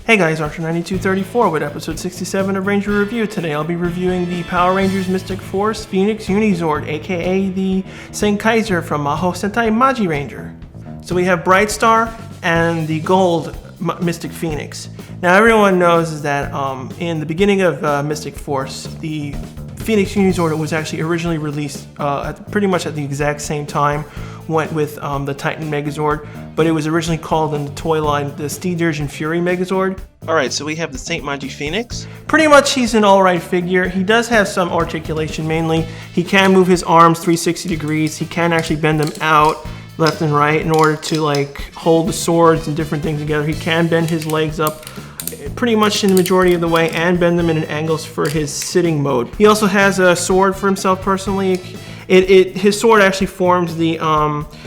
Hey guys, Archer9234 with episode 67 of Ranger Review. Today I'll be reviewing the Power Rangers Mystic Force Phoenix Unizord, aka the St. Kaiser from Maho Sentai Magi Ranger. So we have Bright Star and the Gold Mystic Phoenix. Now everyone knows that in the beginning of Mystic Force, the Phoenix Unizord was actually originally released pretty much at the exact same time, went with the Titan Megazord, but it was originally called in the toy line the Steedergon Fury Megazord. Alright, so we have the St. Magi Phoenix. Pretty much he's an alright figure. He does have some articulation mainly. He can move his arms 360 degrees. He can actually bend them out left and right in order to like hold the swords and different things together. He can bend his legs up pretty much in the majority of the way and bend them in an angles for his sitting mode. He also has a sword for himself personally. His sword actually forms the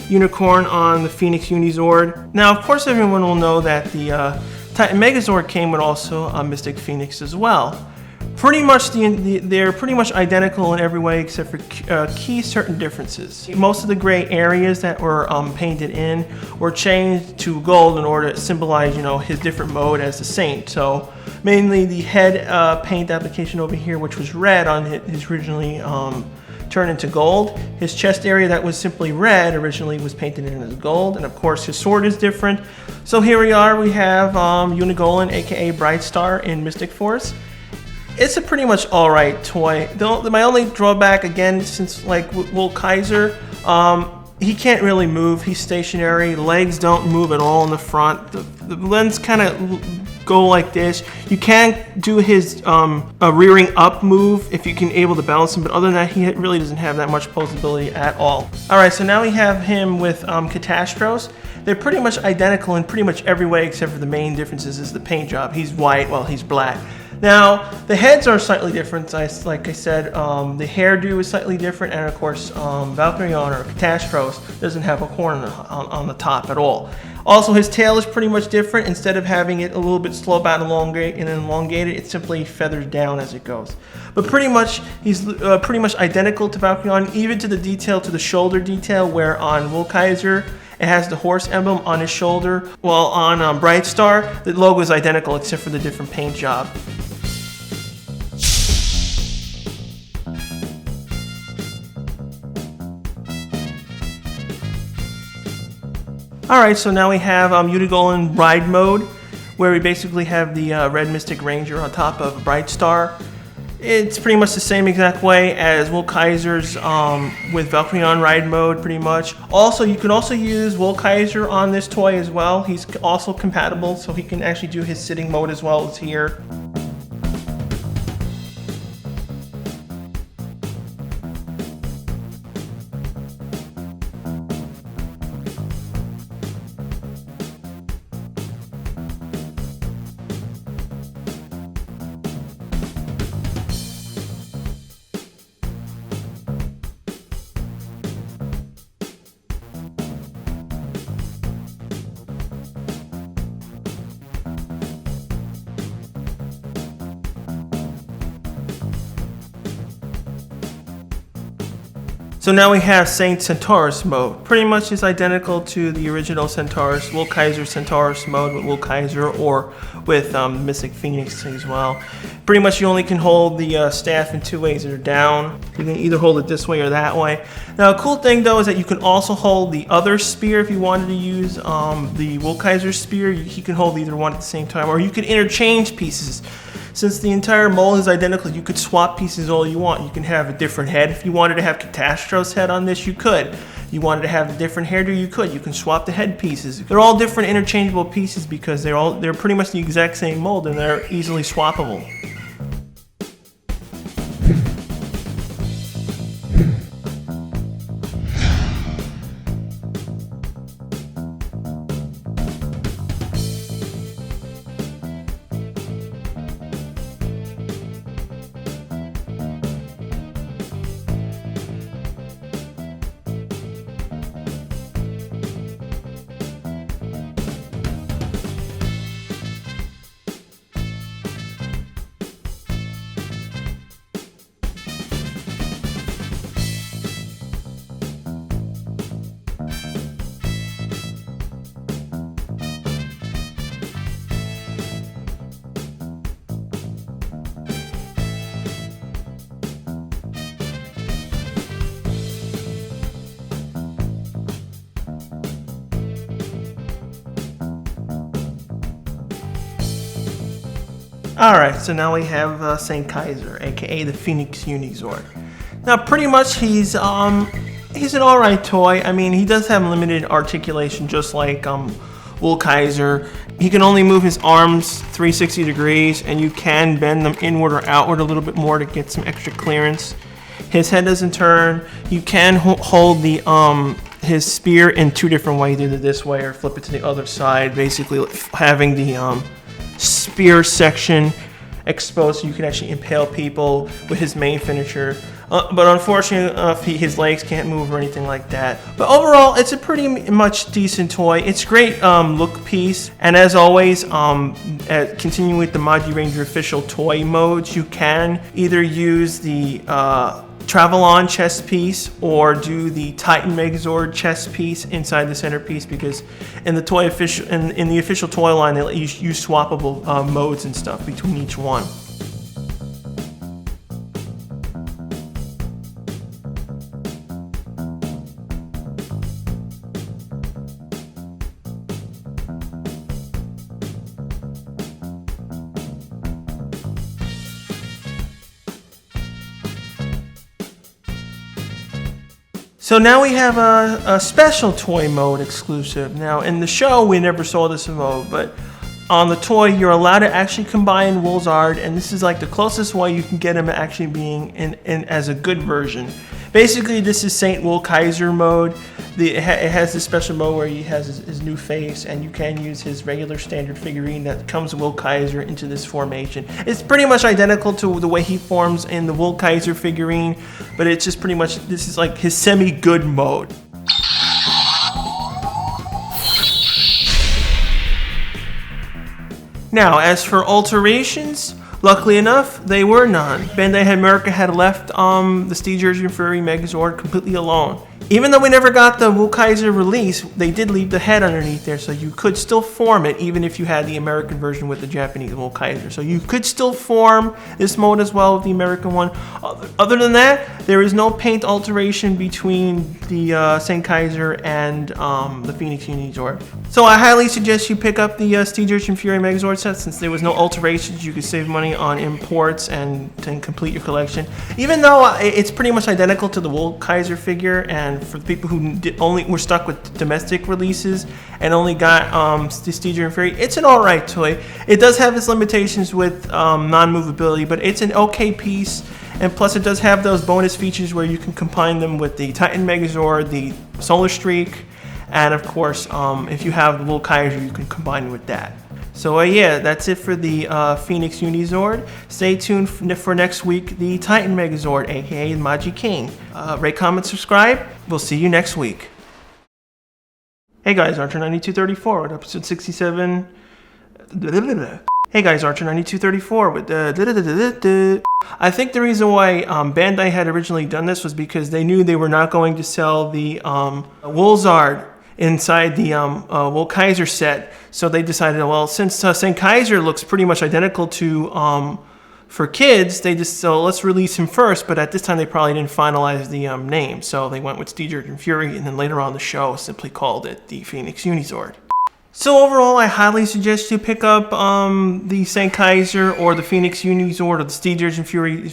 unicorn on the Phoenix Unizord. Now, of course, everyone will know that the Titan Megazord came with also a Mystic Phoenix as well. Pretty much, they're pretty much identical in every way except for key certain differences. Most of the gray areas that were painted in were changed to gold in order to symbolize, his different mode as the Saint. So mainly the head paint application over here, which was red on his originally turned into gold. His chest area that was simply red originally was painted in as gold, and of course his sword is different. So here we are, we have Unigolin, aka Bright Star in Mystic Force. It's a pretty much alright toy. My only drawback, again, since like Will Kaiser, he can't really move. He's stationary. Legs don't move at all in the front. The lens kind of go like this. You can do his rearing up move if you can able to balance him, but other than that, he really doesn't have that much posability at all. Alright, so now we have him with Catastros. They're pretty much identical in pretty much every way except for the main differences is the paint job. He's white while he's black. Now, the heads are slightly different, like I said, the hairdo is slightly different, and of course, Valkyrion or Catastros doesn't have a horn on the top at all. Also, his tail is pretty much different. Instead of having it a little bit slow out and elongated, it simply feathers down as it goes. But pretty much, he's pretty much identical to Valkyrion, even to the detail, to the shoulder detail, where on Will Kaiser, it has the horse emblem on his shoulder, while on Bright Star, the logo is identical except for the different paint job. Alright, so now we have Unigolin Ride Mode, where we basically have the Red Mystic Ranger on top of Bright Star. It's pretty much the same exact way as Will Kaiser's with Valkyrion Ride Mode, pretty much. Also, you can also use Will Kaiser on this toy as well. He's also compatible, so he can actually do his sitting mode as well as here. So now we have Centaurus mode. Pretty much is identical to the original Centaurus, Will Kaiser Centaurus mode with Will Kaiser or with Mystic Phoenix as well. Pretty much you only can hold the staff in two ways. They're down. You can either hold it this way or that way. Now a cool thing though is that you can also hold the other spear if you wanted to use the Will Kaiser spear. You can hold either one at the same time, or you could interchange pieces. Since the entire mold is identical, you could swap pieces all you want. You can have a different head. If you wanted to have Catastros head on this, you could. You wanted to have a different hairdo, you could. You can swap the head pieces. They're all different interchangeable pieces because they're pretty much the exact same mold and they're easily swappable. Alright, so now we have St. Kaiser, aka the Phoenix Unizord. Now pretty much he's an alright toy. I mean, he does have limited articulation just like Kaiser. He can only move his arms 360 degrees and you can bend them inward or outward a little bit more to get some extra clearance. His head doesn't turn. You can hold the his spear in two different ways, either this way or flip it to the other side, basically having the spear section exposed so you can actually impale people with his main finisher. But unfortunately, his legs can't move or anything like that. But overall, it's a pretty much decent toy. It's a great look piece. And as always, continuing with the Maji Ranger official toy modes, you can either use the Travel On chest piece or do the Titan Megazord chest piece inside the centerpiece, because in the official toy line they let you use swappable modes and stuff between each one. So now we have a special toy mode exclusive. Now in the show we never saw this mode, but on the toy you're allowed to actually combine Unizord, and this is like the closest way you can get him actually being in as a good version. Basically this is Saint Kaiser mode. It has this special mode where he has his new face, and you can use his regular standard figurine that comes with Kaiser into this formation. It's pretty much identical to the way he forms in the Kaiser figurine, but it's just pretty much, this is like his semi-good mode. Now, as for alterations, luckily enough, they were none. Bandai America had left the Steedergon Fury Megazord completely alone. Even though we never got the Kaiser release, they did leave the head underneath there, so you could still form it even if you had the American version with the Japanese Kaiser. So you could still form this mode as well with the American one. Other than that, there is no paint alteration between the St. Kaiser and the Phoenix Unizord. So I highly suggest you pick up the Steedergon Fury Megazord set, since there was no alterations. You could save money on imports and complete your collection. Even though it's pretty much identical to the Kaiser figure, and for the people who only were stuck with domestic releases and only got the Steedergon Fury, it's an alright toy. It does have its limitations with non-movability, but it's an okay piece. And plus it does have those bonus features where you can combine them with the Titan Megazord, the Solar Streak, and of course, if you have the Kaiser, you can combine with that. So yeah, that's it for the Phoenix Unizord. Stay tuned for next week, the Titan Megazord, aka the Maji King. Rate, comment, subscribe. We'll see you next week. Hey guys, Archer9234 with episode 67. Hey guys, Archer9234 with the. I think the reason why Bandai had originally done this was because they knew they were not going to sell the Unizord inside the Kaiser set, so they decided, well, since St. Kaiser looks pretty much identical to for kids, so let's release him first. But at this time they probably didn't finalize the name, so they went with Steedergon Fury, and then later on the show simply called it the Phoenix Unizord. So overall, I highly suggest you pick up the St. Kaiser or the Phoenix Unizord or the Steedergon Fury.